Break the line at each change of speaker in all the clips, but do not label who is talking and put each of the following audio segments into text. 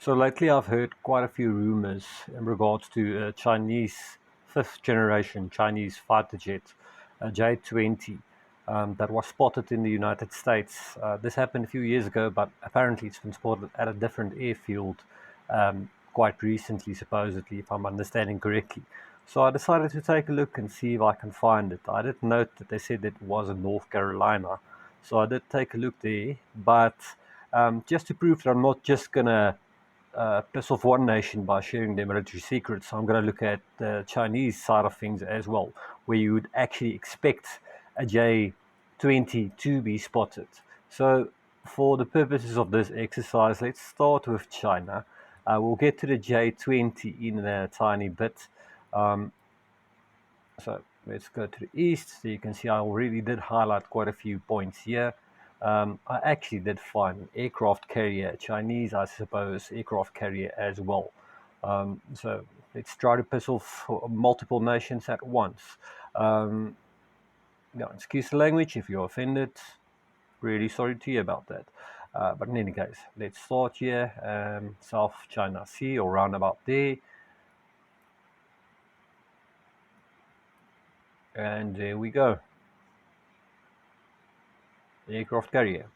So lately, I've heard quite a few rumors in regards to Chinese fifth generation Chinese fighter jet, J20, that was spotted in the United States. This happened a few years ago, but apparently it's been spotted at a different airfield quite recently, supposedly, if I'm understanding correctly. So I decided to take a look and see if I can find it. I did note that they said it was in North Carolina, so I did take a look there. But just to prove that I'm not just gonna piss off one nation by sharing their military secrets. So I'm going to look at the Chinese side of things as well, where you would actually expect a J20 to be spotted. So, for the purposes of this exercise, let's start with China. We'll get to the J20 in a tiny bit. Um, so let's go to the east. So you can see I already did highlight quite a few points here. I actually did find an aircraft carrier, Chinese, I suppose, aircraft carrier as well. So let's try to piss off multiple nations at once. Um, excuse the language if you're offended. Really sorry to you about that. But in any case, let's start here. South China Sea or round about there. And there we go. Aircraft carrier.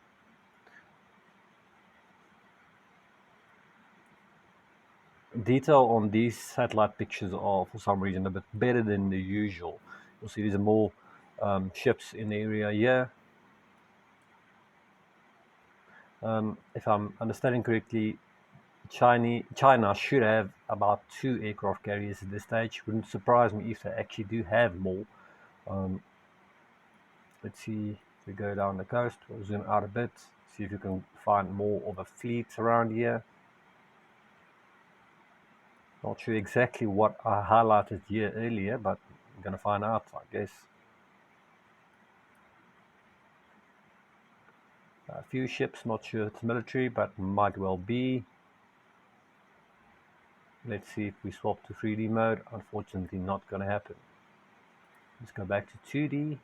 Detail on these satellite pictures are for some reason a bit better than the usual. You'll see there's more ships in the area here. If I'm understanding correctly, China should have about 2 aircraft carriers at this stage. Wouldn't surprise me if they actually do have more. Um, let's see if we go down the coast. We'll zoom out a bit, see if you can find more of a fleet around here. Not sure exactly what I highlighted here earlier, but I'm going to find out, I guess. A few ships, not sure it's military, but might well be. Let's see if we swap to 3D mode. Unfortunately, not going to happen. Let's go back to 2D.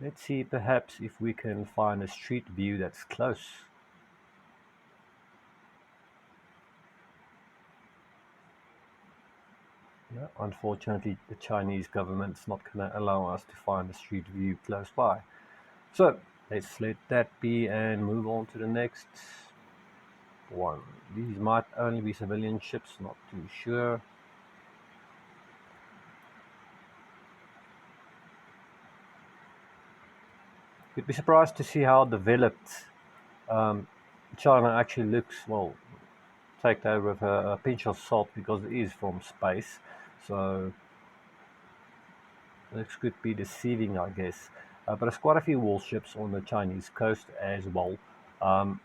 Let's see perhaps if we can find a street view that's close. No, unfortunately, the Chinese government's not going to allow us to find a street view close by. So let's let that be and move on to the next one. These might only be civilian ships, not too sure. You'd be surprised to see how developed um, China actually looks. Well, take that with a pinch of salt because it is from space. So this could be deceiving, I guess. But there's quite a few warships on the Chinese coast as well. Um,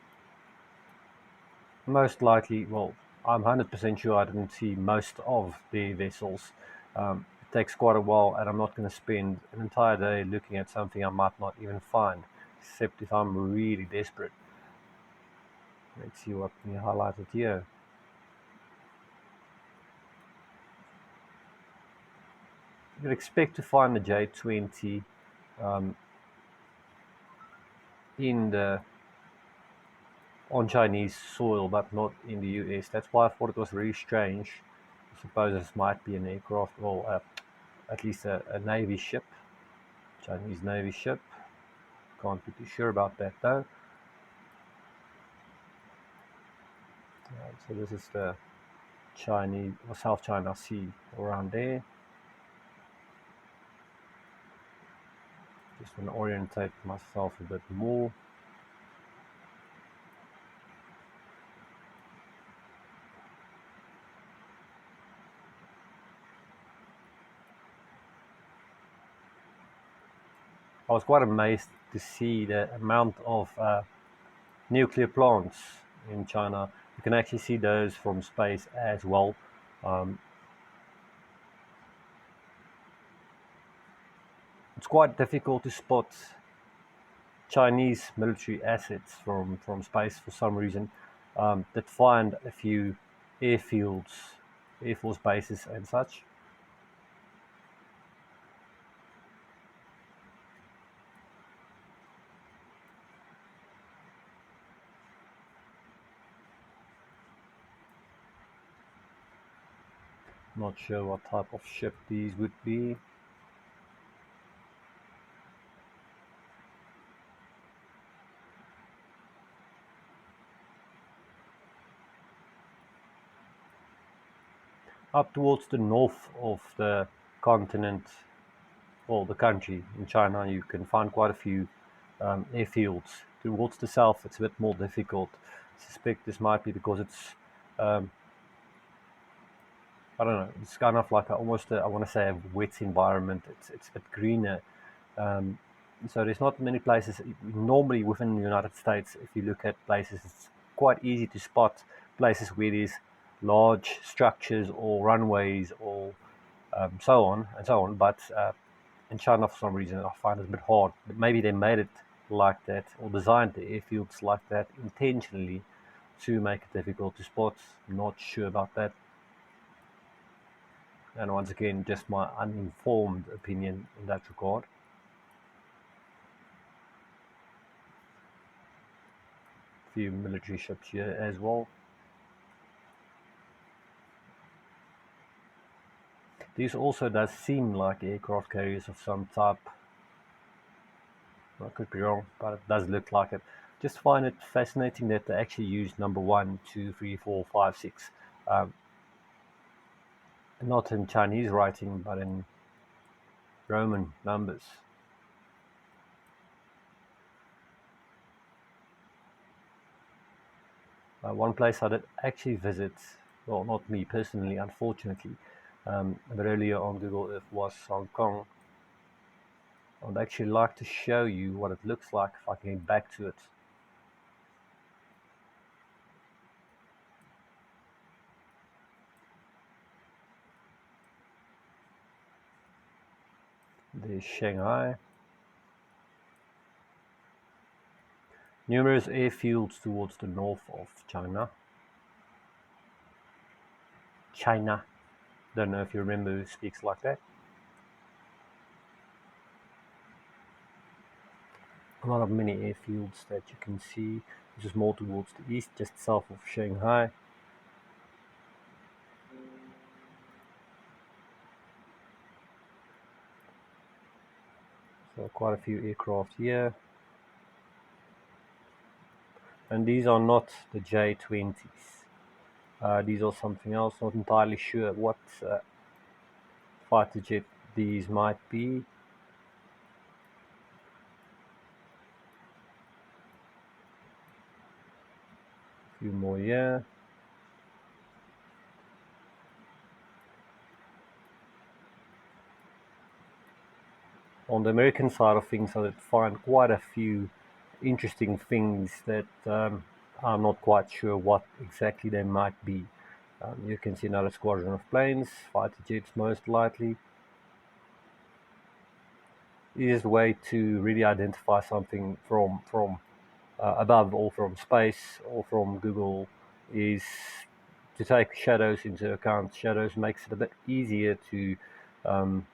Most likely, well, I'm 100% sure I didn't see most of the vessels. It takes quite a while, and I'm not going to spend an entire day looking at something I might not even find, except if I'm really desperate. Let's see what we highlighted here. You'd expect to find the J20 um, in the on Chinese soil, but not in the US. That's why I thought it was really strange. I suppose this might be an aircraft, or at least a Navy ship, Chinese Navy ship. Can't be too sure about that though. So this is the Chinese or South China Sea around there. Just want to orientate myself a bit more. I was quite amazed to see the amount of nuclear plants in China. You can actually see those from space as well. Um, it's quite difficult to spot Chinese military assets from space for some reason. That find a few airfields, air force bases, and such. Not sure what type of ship these would be. Up towards the north of the continent, or the country in China, you can find quite a few airfields. Towards the south, it's a bit more difficult. I suspect this might be because it's, um, I don't know, it's kind of like almost, I want to say, a wet environment. It's a bit greener. Um, so there's not many places. Normally within the United States, if you look at places, it's quite easy to spot places where there's large structures or runways or so on and so on. But in China, for some reason, I find it a bit hard. But maybe they made it like that or designed the airfields like that intentionally to make it difficult to spot. Not sure about that. And once again, just my uninformed opinion in that regard. A few military ships here as well. These also does seem like aircraft carriers of some type. I could be wrong, but it does look like it. Just find it fascinating that they actually use number one, two, three, four, five, six, um, not in Chinese writing, but in Roman numbers. One place I did actually visit, well, not me personally, unfortunately, but earlier on Google Earth was Hong Kong. I'd actually like to show you what it looks like if I can get back to it. There's Shanghai. Numerous airfields towards the north of China. China. Don't know if you remember who speaks like that. A lot of mini airfields that you can see. This is more towards the east, just south of Shanghai. So quite a few aircraft here. And these are not the J20s. These are something else. Not entirely sure what fighter jet these might be. A few more here. On the American side of things, I did find quite a few interesting things that I'm not quite sure what exactly they might be. You can see another squadron of planes, fighter jets most likely. Easiest way to really identify something from above or from space or from Google is to take shadows into account. Shadows makes it a bit easier to um,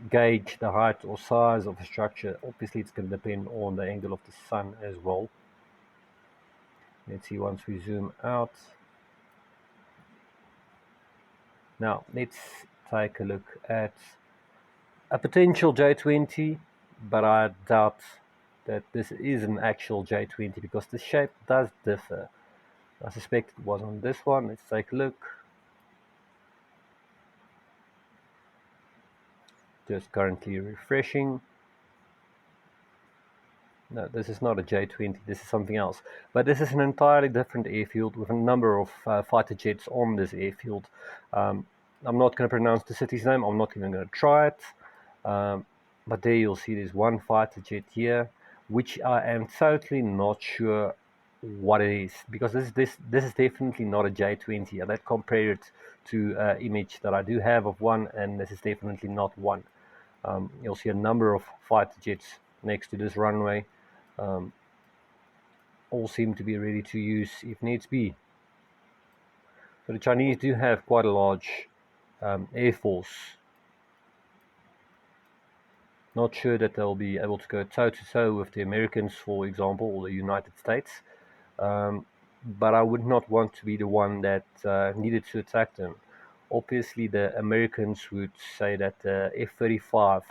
gauge the height or size of a structure. Obviously, it's going to depend on the angle of the sun as well. Let's see once we zoom out. Now, let's take a look at a potential J20, but I doubt that this is an actual J20 because the shape does differ. I suspect it was on this one. Let's take a look. Just currently refreshing. No, this is not a J20, this is something else. But this is an entirely different airfield with a number of fighter jets on this airfield. Um, I'm not going to pronounce the city's name, I'm not even going to try it. Um, but there you'll see there's one fighter jet here, which I am totally not sure what it is, because this is definitely not a J20. Let's compare it to an image that I do have of one, and this is definitely not one. You'll see a number of fighter jets next to this runway. Um, all seem to be ready to use if needs be. So the Chinese do have quite a large air force. Not sure that they'll be able to go toe to toe with the Americans, for example, or the United States. But I would not want to be the one that needed to attack them. Obviously, the Americans would say that the F-35,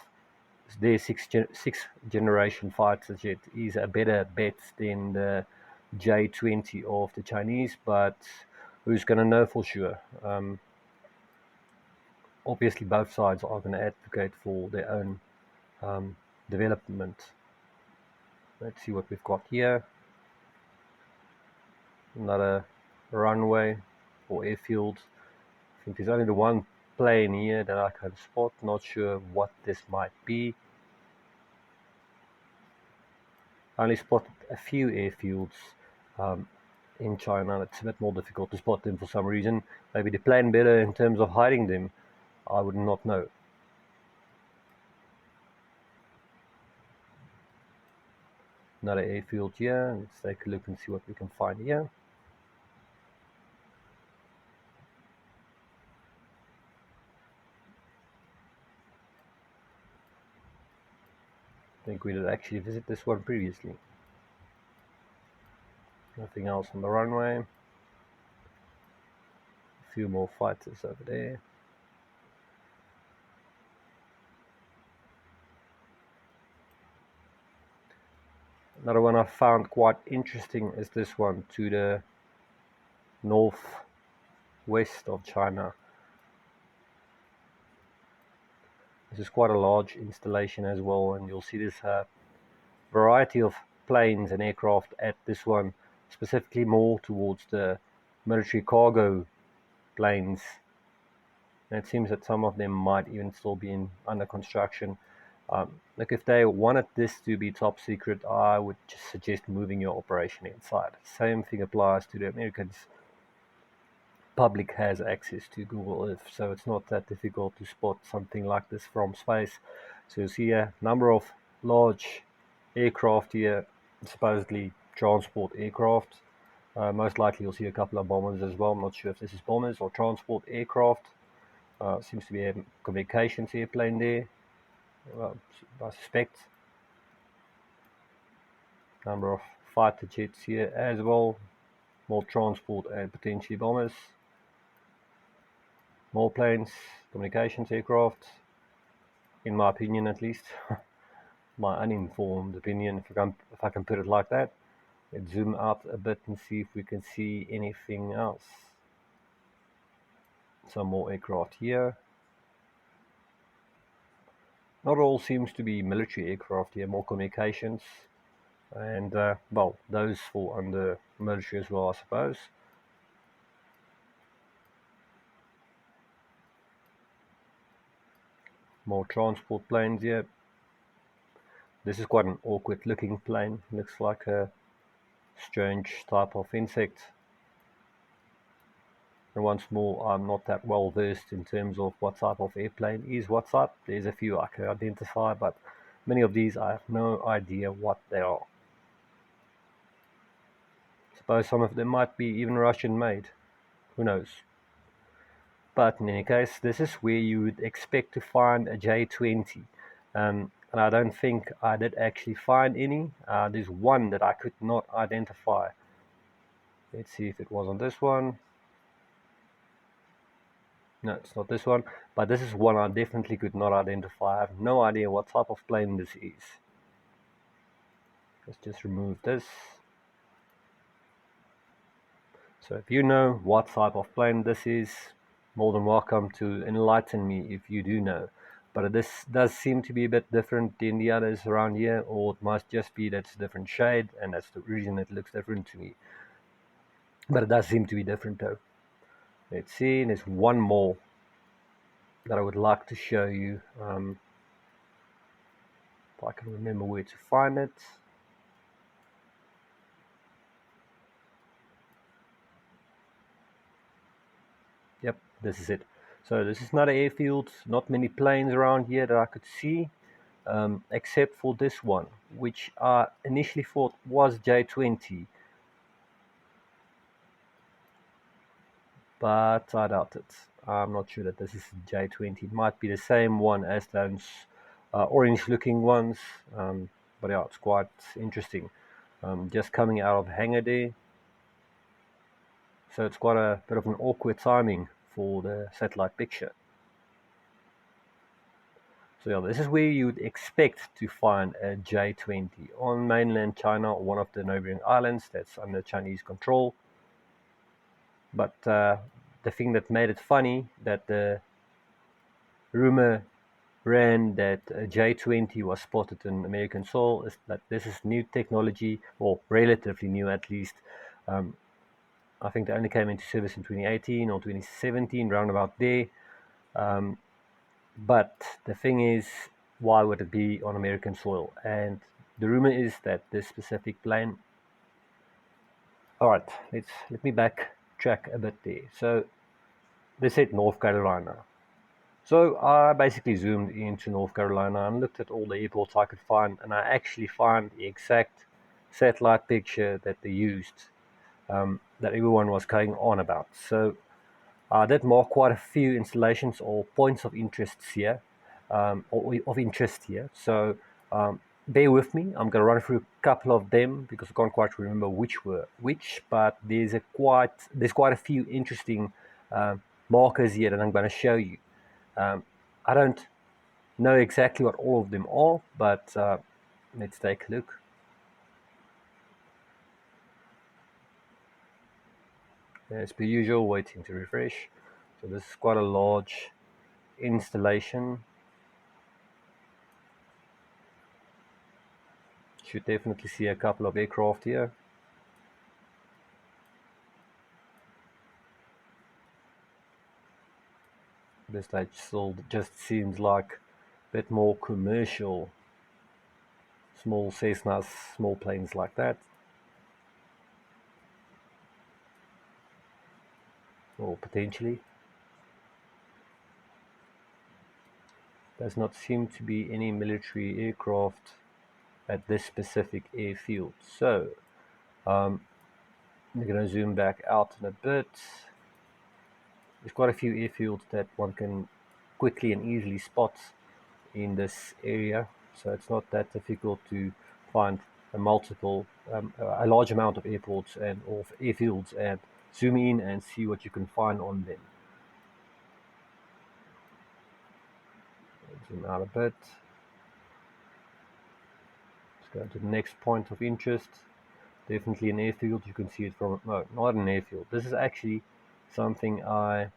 their sixth generation fighter jet, is a better bet than the J-20 of the Chinese, but who's going to know for sure? Obviously, both sides are going to advocate for their own development. Let's see what we've got here. Another runway or airfield. I think there's only the one plane here that I can spot. Not sure what this might be. I only spotted a few airfields in China. It's a bit more difficult to spot them for some reason. Maybe they plan better in terms of hiding them. I would not know. Another airfield here. Let's take a look and see what we can find here. I think we did actually visit this one previously. Nothing else on the runway. A few more fighters over there. Another one I found quite interesting is this one to the northwest of China. This is quite a large installation as well, and you'll see this variety of planes and aircraft at this one, specifically more towards the military cargo planes. And it seems that some of them might even still be under construction. Like if they wanted this to be top secret, I would just suggest moving your operation inside. Same thing applies to the Americans. Public has access to Google Earth, so it's not that difficult to spot something like this from space. So you see a number of large aircraft here, supposedly transport aircraft. Most likely you'll see a couple of bombers as well. I'm not sure if this is bombers or transport aircraft. Seems to be a communications airplane there. Well, I suspect. Number of fighter jets here as well. More transport and potentially bombers. More planes, communications aircraft. In my opinion, at least. My uninformed opinion, if I can put it like that. Let's zoom out a bit and see if we can see anything else. Some more aircraft here. Not all seems to be military aircraft here, more communications. And, well, those fall under military as well, I suppose. More transport planes here. This is quite an awkward looking plane. Looks like a strange type of insect. And once more, I'm not that well versed in terms of what type of airplane is what type. There's a few I can identify, but many of these I have no idea what they are. Suppose some of them might be even Russian made. Who knows? But in any case, this is where you would expect to find a J20. And I don't think I did actually find any. There's one that I could not identify. Let's see if it was on this one. No, it's not this one, but this is one I definitely could not identify. I have no idea what type of plane this is. Let's just remove this. So if you know what type of plane this is, more than welcome to enlighten me if you do know. But this does seem to be a bit different than the others around here, or it must just be that it's a different shade, and that's the reason it looks different to me. But it does seem to be different though. Let's see, there's one more that I would like to show you. If I can remember where to find it. Yep, this is it. So this is not an airfield, not many planes around here that I could see, except for this one, which I initially thought was J20, but I doubt it. I'm not sure that this is J20. It might be the same one as those orange looking ones, but yeah, it's quite interesting. Just coming out of hangar there. So it's quite a bit of an awkward timing for the satellite picture. So yeah, this is where you would expect to find a J20 on mainland China, or one of the neighboring islands that's under Chinese control. But the thing that made it funny, that the rumor ran that a J20 was spotted in American soil, is that this is new technology, or relatively new at least. Um, I think they only came into service in 2018 or 2017, round about there. Um, but the thing is, why would it be on American soil? And the rumor is that this specific plane. All right, let me backtrack a bit there. So they said North Carolina. So I basically zoomed into North Carolina and looked at all the airports I could find, and I actually found the exact satellite picture that they used, that everyone was going on about. So I did mark quite a few installations or points of interest here, or of interest here. So bear with me. I'm going to run through a couple of them because I can't quite remember which were which. But there's quite a few interesting markers here that I'm going to show you. I don't know exactly what all of them are, but let's take a look. As per usual, waiting to refresh. So this is quite a large installation. Should definitely see a couple of aircraft here. This stage still just seems like a bit more commercial. Small Cessnas, small planes like that. Or potentially. Does not seem to be any military aircraft at this specific airfield. So, I'm going to zoom back out in a bit. There's quite a few airfields that one can quickly and easily spot in this area, so it's not that difficult to find a large amount of airports and or airfields and zoom in and see what you can find on them. Zoom out a bit. Let's go to the next point of interest. Definitely an airfield. You can see it from, no, not an airfield. This is actually something I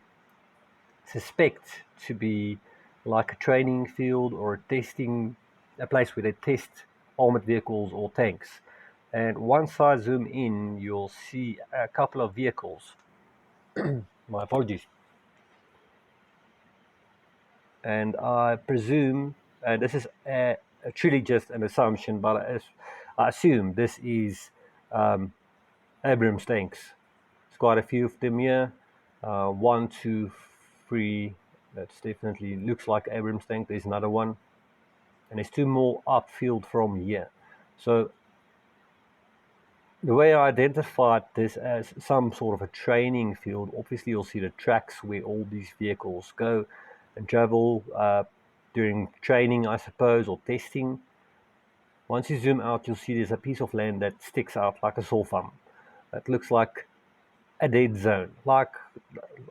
suspect to be like a training field or a place where they test armored vehicles or tanks. And once I zoom in, you'll see a couple of vehicles. My apologies. And I presume, and this is truly just an assumption, but I assume this is Abrams tanks. There's quite a few of them here. One, two, three. That's definitely looks like Abrams tank. There's another one, and there's two more upfield from here. So the way I identified this as some sort of a training field, obviously you'll see the tracks where all these vehicles go and travel during training, I suppose, or testing. Once you zoom out, you'll see there's a piece of land that sticks out like a sore thumb. That looks like a dead zone, like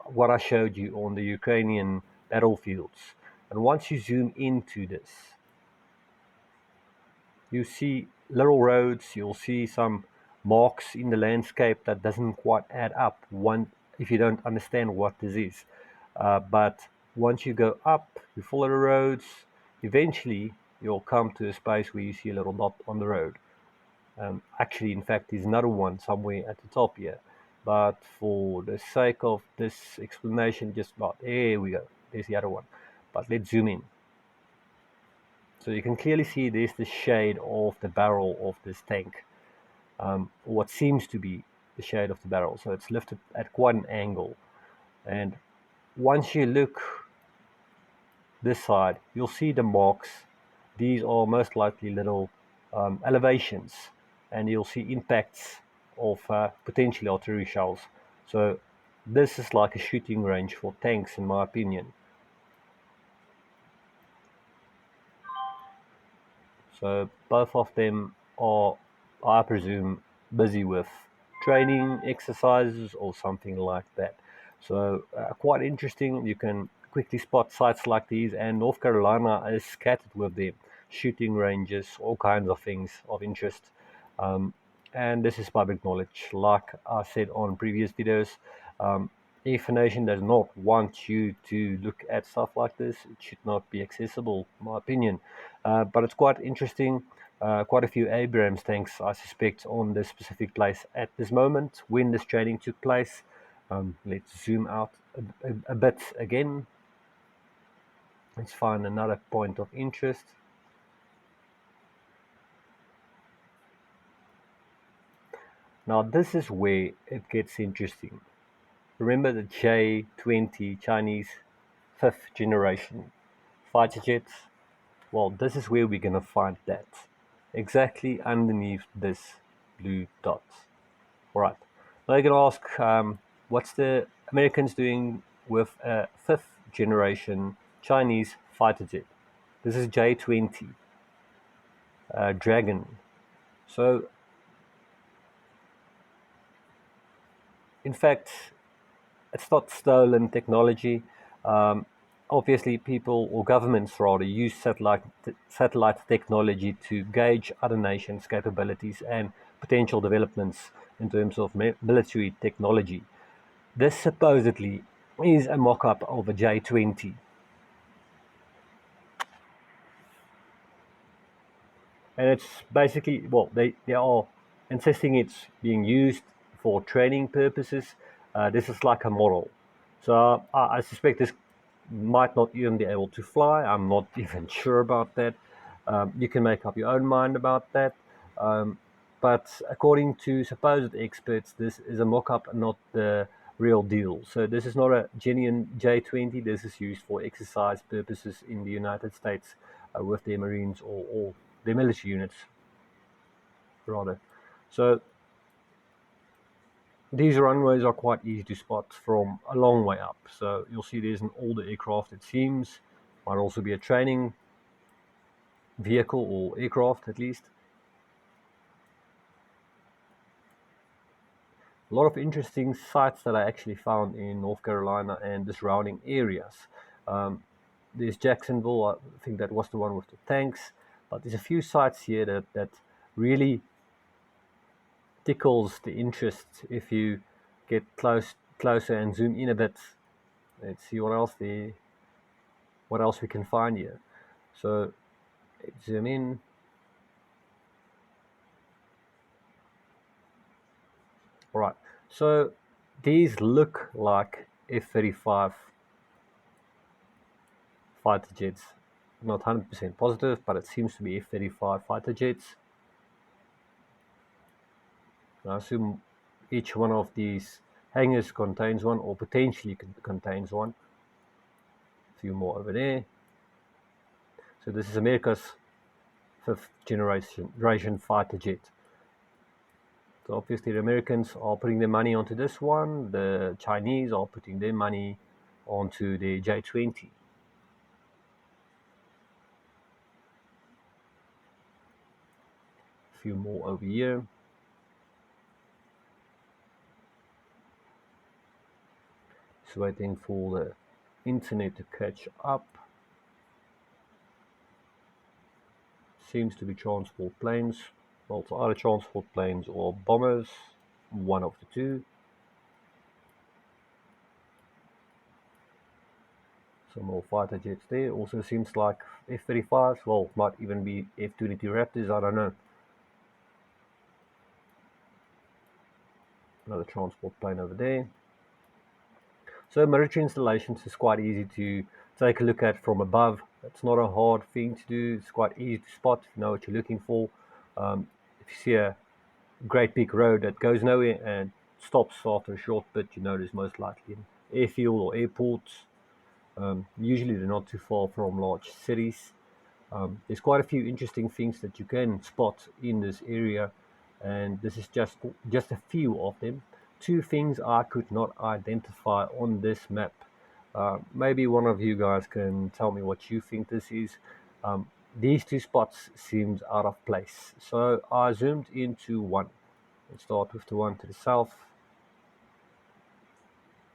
what I showed you on the Ukrainian battlefields. And once you zoom into this, you see little roads, you'll see some marks in the landscape that doesn't quite add up if you don't understand what this is. But once you go up, you follow the roads, eventually you'll come to a space where you see a little dot on the road. Actually, in fact, there's another one somewhere at the top here. But for the sake of this explanation, just about there we go. There's the other one. But let's zoom in. So you can clearly see there's the shade of the barrel of this tank, what seems to be the shade of the barrel. So it's lifted at quite an angle. And once you look this side, you'll see the marks. These are most likely little elevations, and you'll see impacts of potentially artillery shells. So this is like a shooting range for tanks, in my opinion. So both of them are, I presume, busy with training exercises or something like that. So quite interesting. You can quickly spot sites like these, and North Carolina is scattered with them, shooting ranges, all kinds of things of interest. Um, and this is public knowledge. Like I said on previous videos, um, if a nation does not want you to look at stuff like this, it should not be accessible, in my opinion. But it's quite interesting. Quite a few Abrams tanks, I suspect, on this specific place at this moment when this training took place. Let's zoom out a bit again. Let's find another point of interest. Now, this is where it gets interesting. Remember the J20 Chinese fifth generation fighter jets? Well, this is where we're going to find that. Exactly underneath this blue dot. All right. Now you're going to ask, what's the Americans doing with a fifth generation Chinese fighter jet? This is J20 Dragon. So, in fact, it's not stolen technology. Um, Obviously, people or governments rather use satellite technology to gauge other nations' capabilities and potential developments in terms of military technology. This supposedly is a mock-up of a J20, and it's basically, well, they are insisting it's being used for training purposes. This is like a model, so I suspect this might not even be able to fly. I'm not even sure about that. You can make up your own mind about that. Um, but according to supposed experts, this is a mock-up, not the real deal. So this is not a genuine J20. This is used for exercise purposes in the United States with their Marines or their military units, rather. So these runways are quite easy to spot from a long way up. So you'll see there's an older aircraft, it seems. Might also be a training vehicle or aircraft at least. A lot of interesting sites that I actually found in North Carolina and the surrounding areas. Um, there's Jacksonville, I think that was the one with the tanks, but there's a few sites here that really tickles the interest if you get closer and zoom in a bit. Let's see what else we can find here. So zoom in. All right. So these look like F-35 fighter jets. Not 100% positive, but it seems to be F-35 fighter jets. I assume each one of these hangars contains one, or potentially contains one. A few more over there. So this is America's fifth generation fighter jet. So obviously the Americans are putting their money onto this one. The Chinese are putting their money onto the J20. A few more over here. Just waiting for the internet to catch up. Seems to be transport planes. Well, it's either transport planes or bombers. One of the two. Some more fighter jets there. Also seems like F-35s. Well, might even be F-22 Raptors. I don't know. Another transport plane over there. So military installations is quite easy to take a look at from above. It's not a hard thing to do. It's quite easy to spot if you know what you're looking for. If you see a great big road that goes nowhere and stops after a short bit, you know there's most likely an airfield or airport. Usually they're not too far from large cities. There's quite a few interesting things that you can spot in this area, and this is just a few of them. Two things I could not identify on this map. Maybe one of you guys can tell me what you think this is. These two spots seemed out of place, so I zoomed into one. Let's start with the one to the south.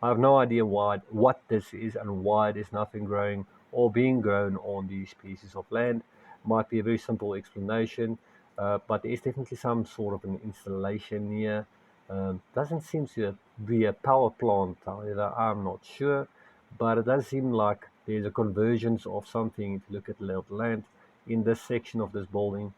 I have no idea what this is and why there's nothing growing or being grown on these pieces of land. Might be a very simple explanation, but there is definitely some sort of an installation here. Doesn't seem to be a power plant, however, I'm not sure, but it does seem like there's a convergence of something if you look at the lay of the land in this section of this building.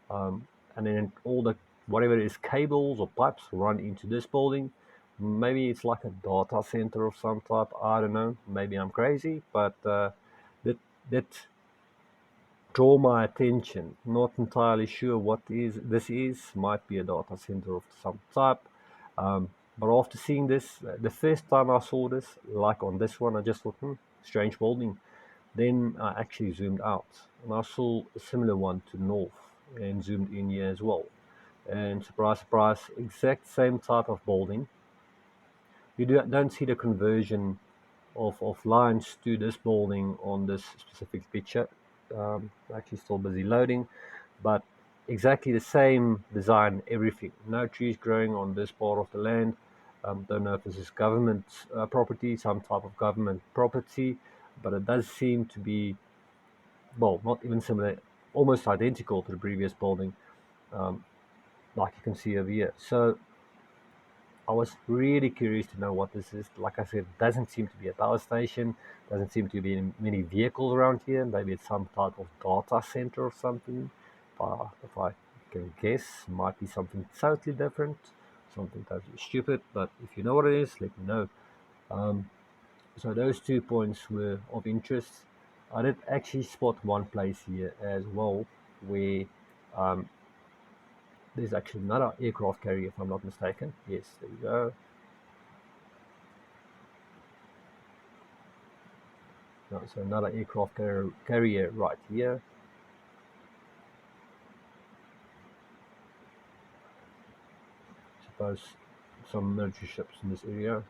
And then all the whatever it is cables or pipes run into this building. Maybe it's like a data center of some type. I don't know. Maybe I'm crazy, but that that draw my attention. Not entirely sure what is this is. Might be a data center of some type. But after seeing this, the first time I saw this, like on this one, I just thought, strange building. Then I actually zoomed out and I saw a similar one to north and zoomed in here as well. And surprise, surprise, exact same type of building. Don't see the conversion of lines to this building on this specific picture. Actually, still busy loading, but exactly the same design, everything. No trees growing on this part of the land. Don't know if this is government property, some type of government property, but it does seem to be, well, not even similar, almost identical to the previous building, um, like you can see over here. So I was really curious to know what this is. Like I said, doesn't seem to be a power station, doesn't seem to be many vehicles around here. Maybe it's some type of data center or something. If I can guess, might be something totally different, something totally stupid. But if you know what it is, let me know. Um, so those 2 points were of interest. I did actually spot one place here as well where um, there's actually another aircraft carrier, if I'm not mistaken. Yes, there you go. No, so another aircraft carrier right here. Suppose some military ships in this area.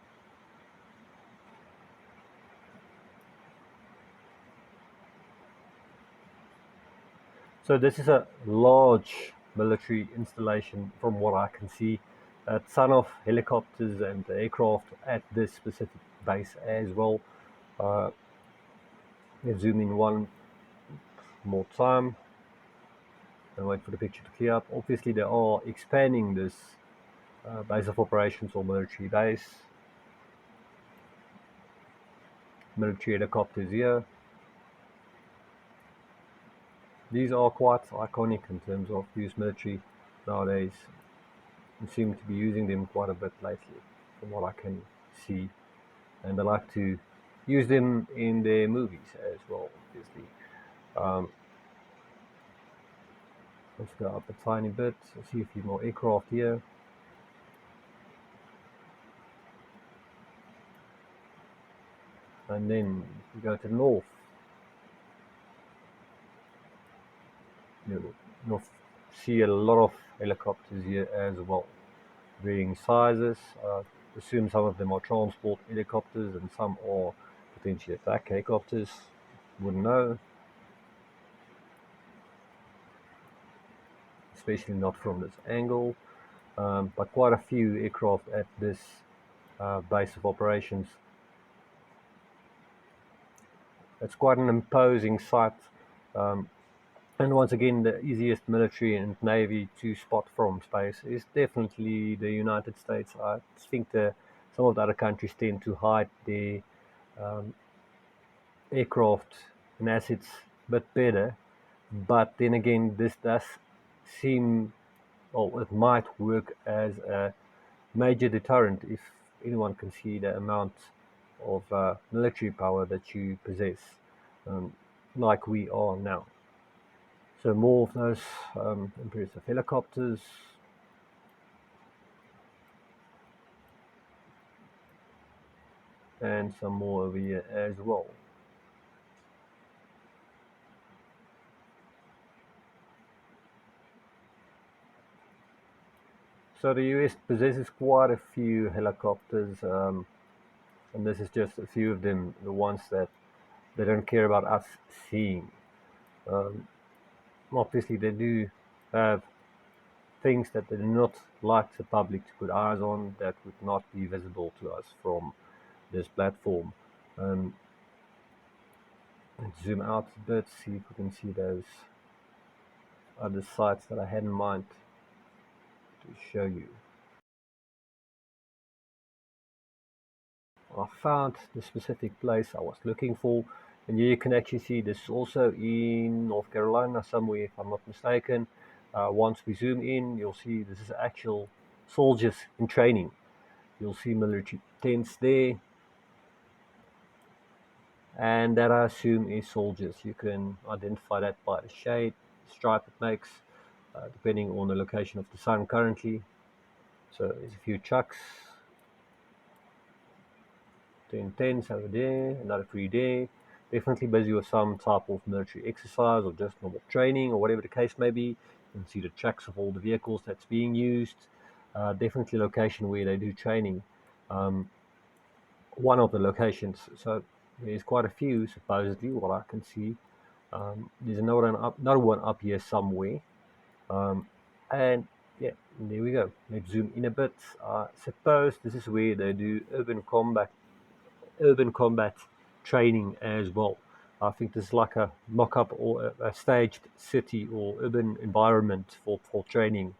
So this is a large military installation from what I can see. A ton of helicopters and aircraft at this specific base as well. Uh, let's zoom in one more time and wait for the picture to clear up. Obviously they are expanding this base of operations or military base. Military helicopters here. These are quite iconic in terms of US military nowadays. We seem to be using them quite a bit lately, from what I can see. And they like to use them in their movies as well, obviously. Um, let's go up a tiny bit, see a few more aircraft here. And then we go to the north. You'll see a lot of helicopters here as well, varying sizes. Assume some of them are transport helicopters and some are potentially attack helicopters. Wouldn't know, especially not from this angle. But quite a few aircraft at this base of operations. It's quite an imposing sight. Um, and once again, the easiest military and navy to spot from space is definitely the United States. I think some of the other countries tend to hide their um, aircraft and assets a bit better. But then again, this does seem, or it might work as a major deterrent if anyone can see the amount of military power that you possess, um, like we are now. So more of those impressive helicopters. And some more over here as well. So the US possesses quite a few helicopters, and this is just a few of them, the ones that they don't care about us seeing. Um, Obviously, they do have things that they do not like the public to put eyes on that would not be visible to us from this platform. Um, let's zoom out a bit, see if we can see those other sites that I had in mind to show you. I found the specific place I was looking for, and you can actually see this also in North Carolina somewhere, if I'm not mistaken. Once we zoom in, you'll see this is actual soldiers in training. You'll see military tents there, and that I assume is soldiers. You can identify that by the shade, stripe it makes, depending on the location of the sun currently. So there's a few trucks, 10 tents over there, another 3 there. Definitely busy with some type of military exercise or just normal training or whatever the case may be. You can see the tracks of all the vehicles that's being used. Definitely a location where they do training. Um, one of the locations. So there's quite a few, supposedly, what I can see. There's another one up here somewhere. Um, and yeah, there we go. Let's zoom in a bit. Suppose this is where they do urban combat training as well. I think this is like a mock-up or a staged city or urban environment for training.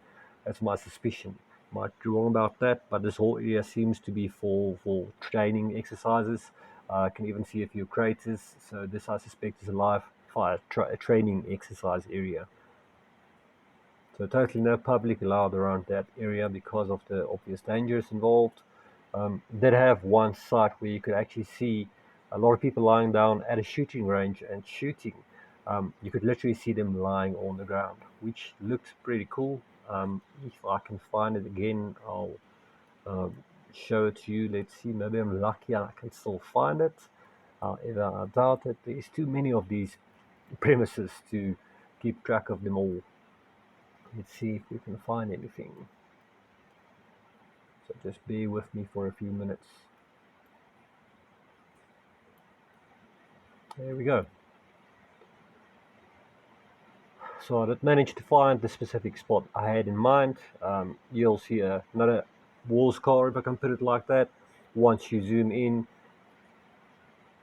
That's my suspicion. Might be wrong about that, but this whole area seems to be for training exercises. I can even see a few craters. So this, I suspect, is a live fire training exercise area. So totally no public allowed around that area because of the obvious dangers involved. Did have one site where you could actually see a lot of people lying down at a shooting range and shooting. You could literally see them lying on the ground, which looks pretty cool. If I can find it again, I'll um, show it to you. Let's see, maybe I'm lucky and I can still find it. However, I doubt it. There's too many of these premises to keep track of them all. Let's see if we can find anything. So just bear with me for a few minutes. There we go. So I did manage to find the specific spot I had in mind. You'll see another wall scar, if I can put it like that. Once you zoom in,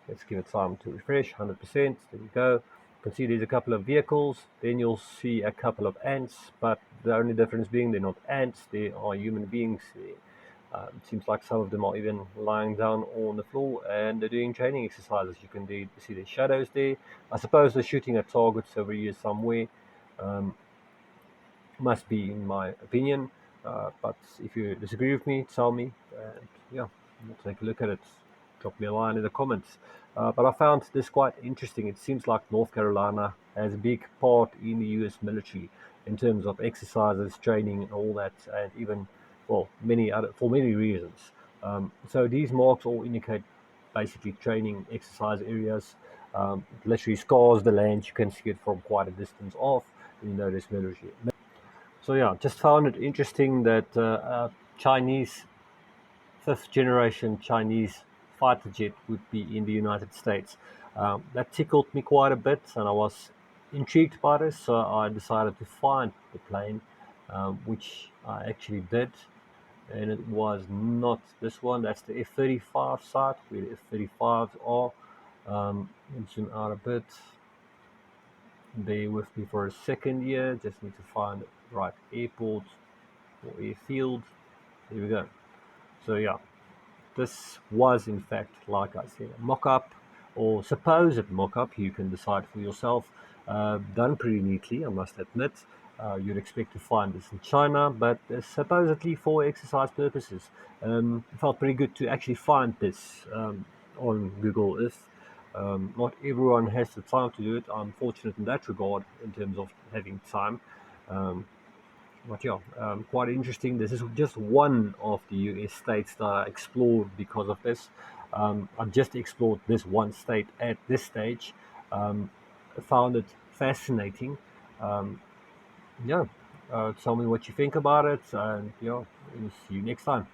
let's give it time to refresh, 100%. There we go. You can see there's a couple of vehicles. Then you'll see a couple of ants, but the only difference being they're not ants, they are human beings. It seems like some of them are even lying down on the floor and they're doing training exercises. You can see the shadows there. I suppose they're shooting at targets over here somewhere. Um, must be, in my opinion. But if you disagree with me, tell me. And yeah, we'll take a look at it. Drop me a line in the comments. But I found this quite interesting. It seems like North Carolina has a big part in the U.S. military in terms of exercises, training, and all that, and even, well, many other for many reasons. So these marks all indicate basically training exercise areas. It literally scars the land. You can see it from quite a distance off. You know there's military. So yeah, just found it interesting that Chinese fifth generation Chinese fighter jet would be in the United States. That tickled me quite a bit, and I was intrigued by this. So I decided to find the plane, which I actually did, and it was not this one. That's the F-35 site where the F-35s are. Let's zoom out a bit. Bear with me for a second here. Just need to find the right airport or airfield. Here we go. So yeah, this was in fact, like I said, a mock-up or supposed mock-up. You can decide for yourself. Done pretty neatly, I must admit. You'd expect to find this in China, but supposedly for exercise purposes. It felt pretty good to actually find this on Google Earth. Not everyone has the time to do it. I'm fortunate in that regard in terms of having time. Um, but yeah, quite interesting. This is just one of the US states that I explored because of this. I've just explored this one state at this stage. Um, found it fascinating. Um, yeah, tell me what you think about it, and yeah, we'll see you next time.